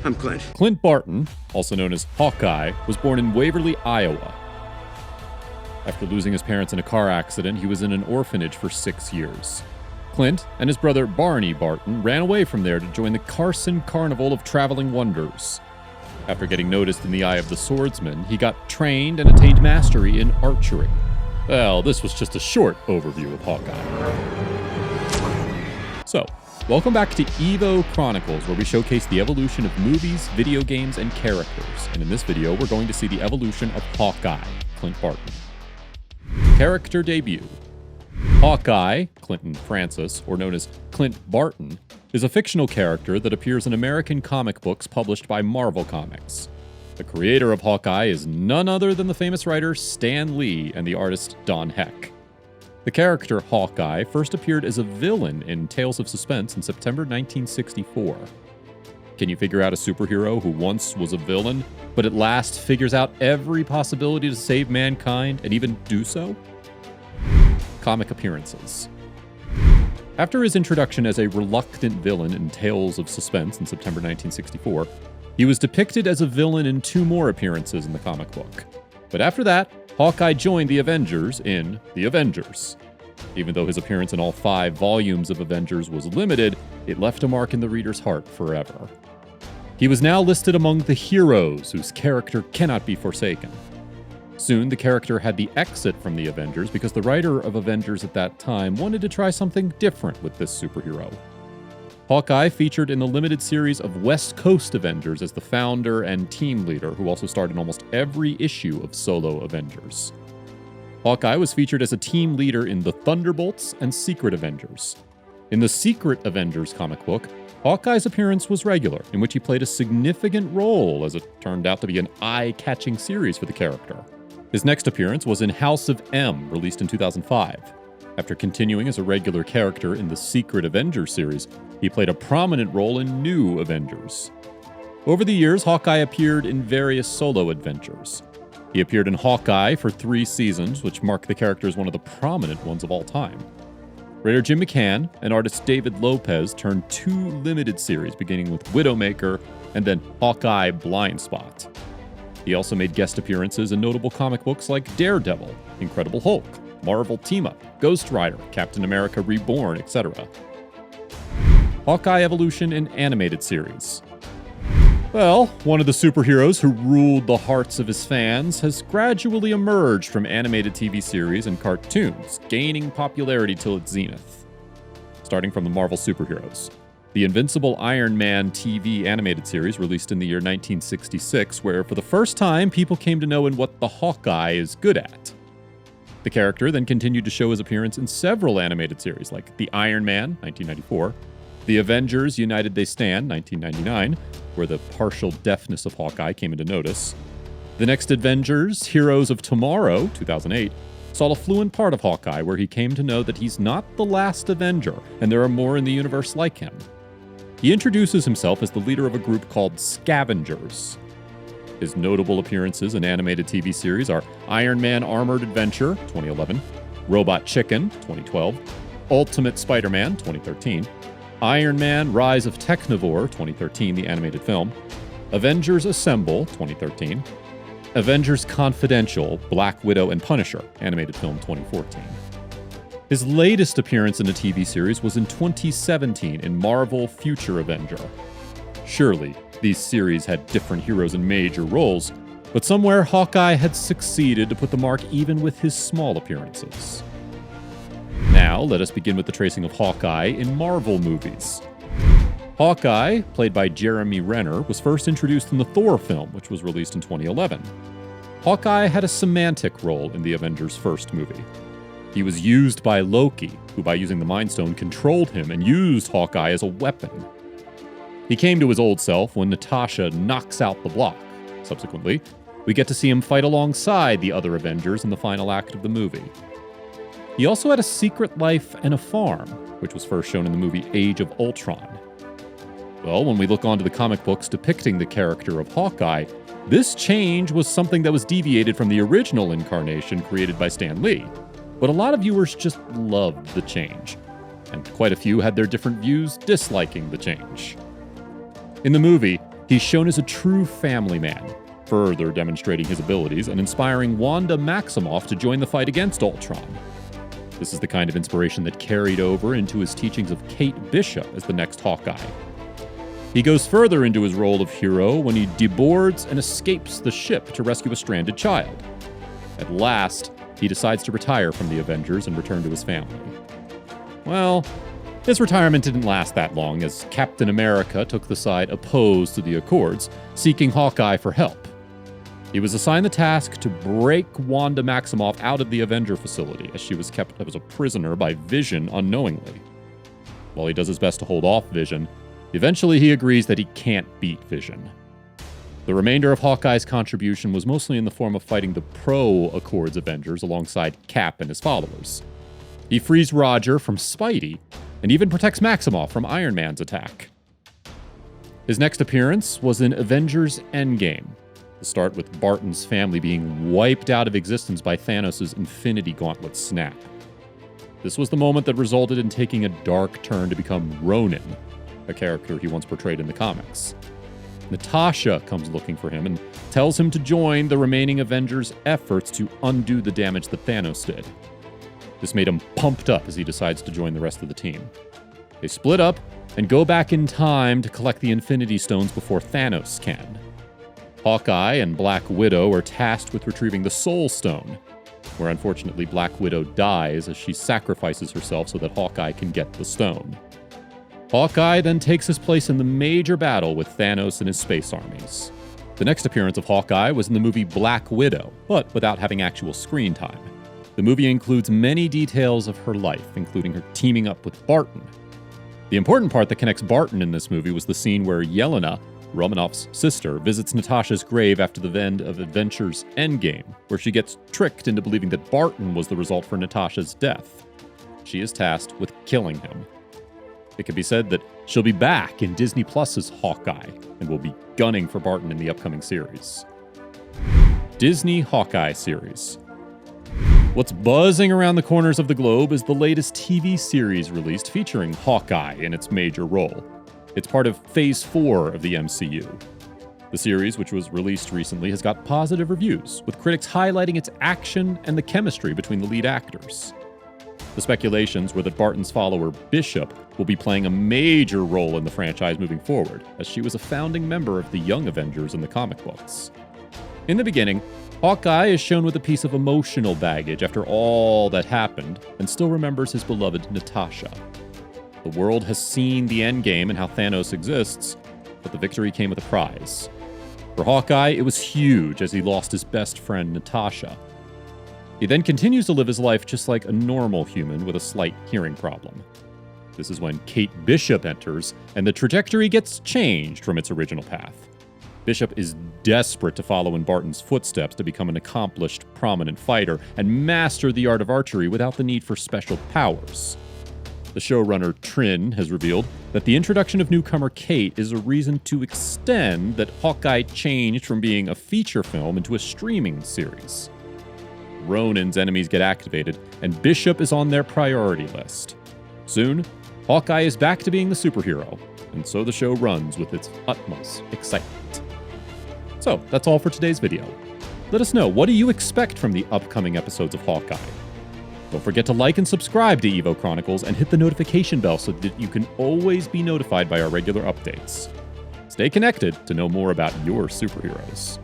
I'm Clint. Clint Barton, also known as Hawkeye, was born in Waverly, Iowa. After losing his parents in a car accident, he was in an orphanage for 6 years. Clint and his brother Barney Barton ran away from there to join the Carson Carnival of Traveling Wonders. After getting noticed in the eye of the swordsman, he got trained and attained mastery in archery. Well, this was just a short overview of Hawkeye. So, welcome back to EvoChronicles, where we showcase the evolution of movies, video games, and characters. And in this video, we're going to see the evolution of Hawkeye, Clint Barton. Character debut. Hawkeye, Clinton Francis, or known as Clint Barton, is a fictional character that appears in American comic books published by Marvel Comics. The creator of Hawkeye is none other than the famous writer Stan Lee and the artist Don Heck. The character Hawkeye first appeared as a villain in Tales of Suspense in September 1964. Can you figure out a superhero who once was a villain, but at last figures out every possibility to save mankind and even do so? Comic appearances. After his introduction as a reluctant villain in Tales of Suspense in September 1964, he was depicted as a villain in 2 more appearances in the comic book. But after that, Hawkeye joined the Avengers in The Avengers. Even though his appearance in all 5 volumes of Avengers was limited, it left a mark in the reader's heart forever. He was now listed among the heroes whose character cannot be forsaken. Soon, the character had the exit from the Avengers because the writer of Avengers at that time wanted to try something different with this superhero. Hawkeye featured in the limited series of West Coast Avengers as the founder and team leader, who also starred in almost every issue of solo Avengers. Hawkeye was featured as a team leader in the Thunderbolts and Secret Avengers. In the Secret Avengers comic book, Hawkeye's appearance was regular, in which he played a significant role, as it turned out to be an eye-catching series for the character. His next appearance was in House of M, released in 2005. After continuing as a regular character in the Secret Avengers series, he played a prominent role in New Avengers. Over the years, Hawkeye appeared in various solo adventures. He appeared in Hawkeye for 3 seasons, which mark the character as one of the prominent ones of all time. Writer Jim McCann and artist David Lopez turned 2 limited series, beginning with Widowmaker and then Hawkeye Blind Spot. He also made guest appearances in notable comic books like Daredevil, Incredible Hulk, Marvel Team-Up, Ghost Rider, Captain America Reborn, etc. Hawkeye evolution in animated series. Well, one of the superheroes who ruled the hearts of his fans has gradually emerged from animated TV series and cartoons, gaining popularity till its zenith. Starting from the Marvel superheroes. The Invincible Iron Man TV animated series released in the year 1966, where for the first time people came to know in what the Hawkeye is good at. The character then continued to show his appearance in several animated series like The Iron Man, 1994, The Avengers United They Stand, 1999, where the partial deafness of Hawkeye came into notice. The next Avengers, Heroes of Tomorrow, 2008, saw a fluent part of Hawkeye where he came to know that he's not the last Avenger, and there are more in the universe like him. He introduces himself as the leader of a group called Scavengers. His notable appearances in animated TV series are Iron Man Armored Adventure, 2011, Robot Chicken, 2012, Ultimate Spider-Man, 2013, Iron Man Rise of Technivore, 2013, the animated film, Avengers Assemble, 2013, Avengers Confidential, Black Widow and Punisher, animated film, 2014. His latest appearance in a TV series was in 2017 in Marvel Future Avenger. Surely, these series had different heroes in major roles, but somewhere Hawkeye had succeeded to put the mark even with his small appearances. Now, let us begin with the tracing of Hawkeye in Marvel movies. Hawkeye, played by Jeremy Renner, was first introduced in the Thor film, which was released in 2011. Hawkeye had a semantic role in the Avengers' first movie. He was used by Loki, who by using the Mind Stone controlled him and used Hawkeye as a weapon. He came to his old self when Natasha knocks out the block. Subsequently, we get to see him fight alongside the other Avengers in the final act of the movie. He also had a secret life and a farm, which was first shown in the movie Age of Ultron. Well, when we look onto the comic books depicting the character of Hawkeye, this change was something that was deviated from the original incarnation created by Stan Lee. But a lot of viewers just loved the change, and quite a few had their different views disliking the change. In the movie, he's shown as a true family man, further demonstrating his abilities and inspiring Wanda Maximoff to join the fight against Ultron. This is the kind of inspiration that carried over into his teachings of Kate Bishop as the next Hawkeye. He goes further into his role of hero when he deboards and escapes the ship to rescue a stranded child. At last, he decides to retire from the Avengers and return to his family. Well, his retirement didn't last that long, as Captain America took the side opposed to the Accords, seeking Hawkeye for help. He was assigned the task to break Wanda Maximoff out of the Avenger facility, as she was kept as a prisoner by Vision unknowingly. While he does his best to hold off Vision, eventually he agrees that he can't beat Vision. The remainder of Hawkeye's contribution was mostly in the form of fighting the pro-Accords Avengers alongside Cap and his followers. He frees Roger from Spidey, and even protects Maximoff from Iron Man's attack. His next appearance was in Avengers Endgame, the start with Barton's family being wiped out of existence by Thanos' Infinity Gauntlet snap. This was the moment that resulted in taking a dark turn to become Ronin, a character he once portrayed in the comics. Natasha comes looking for him and tells him to join the remaining Avengers' efforts to undo the damage that Thanos did. This made him pumped up as he decides to join the rest of the team. They split up and go back in time to collect the Infinity Stones before Thanos can. Hawkeye and Black Widow are tasked with retrieving the Soul Stone, where unfortunately Black Widow dies as she sacrifices herself so that Hawkeye can get the stone. Hawkeye then takes his place in the major battle with Thanos and his space armies. The next appearance of Hawkeye was in the movie Black Widow, but without having actual screen time. The movie includes many details of her life, including her teaming up with Barton. The important part that connects Barton in this movie was the scene where Yelena, Romanoff's sister, visits Natasha's grave after the end of Avengers Endgame, where she gets tricked into believing that Barton was the result for Natasha's death. She is tasked with killing him. It can be said that she'll be back in Disney Plus's Hawkeye, and will be gunning for Barton in the upcoming series. Disney Hawkeye Series. What's buzzing around the corners of the globe is the latest TV series released featuring Hawkeye in its major role. It's part of Phase 4 of the MCU. The series, which was released recently, has got positive reviews, with critics highlighting its action and the chemistry between the lead actors. The speculations were that Barton's follower, Bishop, will be playing a major role in the franchise moving forward, as she was a founding member of the Young Avengers in the comic books. In the beginning, Hawkeye is shown with a piece of emotional baggage after all that happened, and still remembers his beloved Natasha. The world has seen the endgame and how Thanos exists, but the victory came with a prize. For Hawkeye, it was huge as he lost his best friend, Natasha. He then continues to live his life just like a normal human with a slight hearing problem. This is when Kate Bishop enters, and the trajectory gets changed from its original path. Bishop is desperate to follow in Barton's footsteps to become an accomplished, prominent fighter and master the art of archery without the need for special powers. The showrunner, Trin, has revealed that the introduction of newcomer Kate is a reason to extend that Hawkeye changed from being a feature film into a streaming series. Ronin's enemies get activated, and Bishop is on their priority list. Soon, Hawkeye is back to being the superhero, and so the show runs with its utmost excitement. So, that's all for today's video. Let us know, what do you expect from the upcoming episodes of Hawkeye? Don't forget to like and subscribe to EvoChronicles and hit the notification bell so that you can always be notified by our regular updates. Stay connected to know more about your superheroes.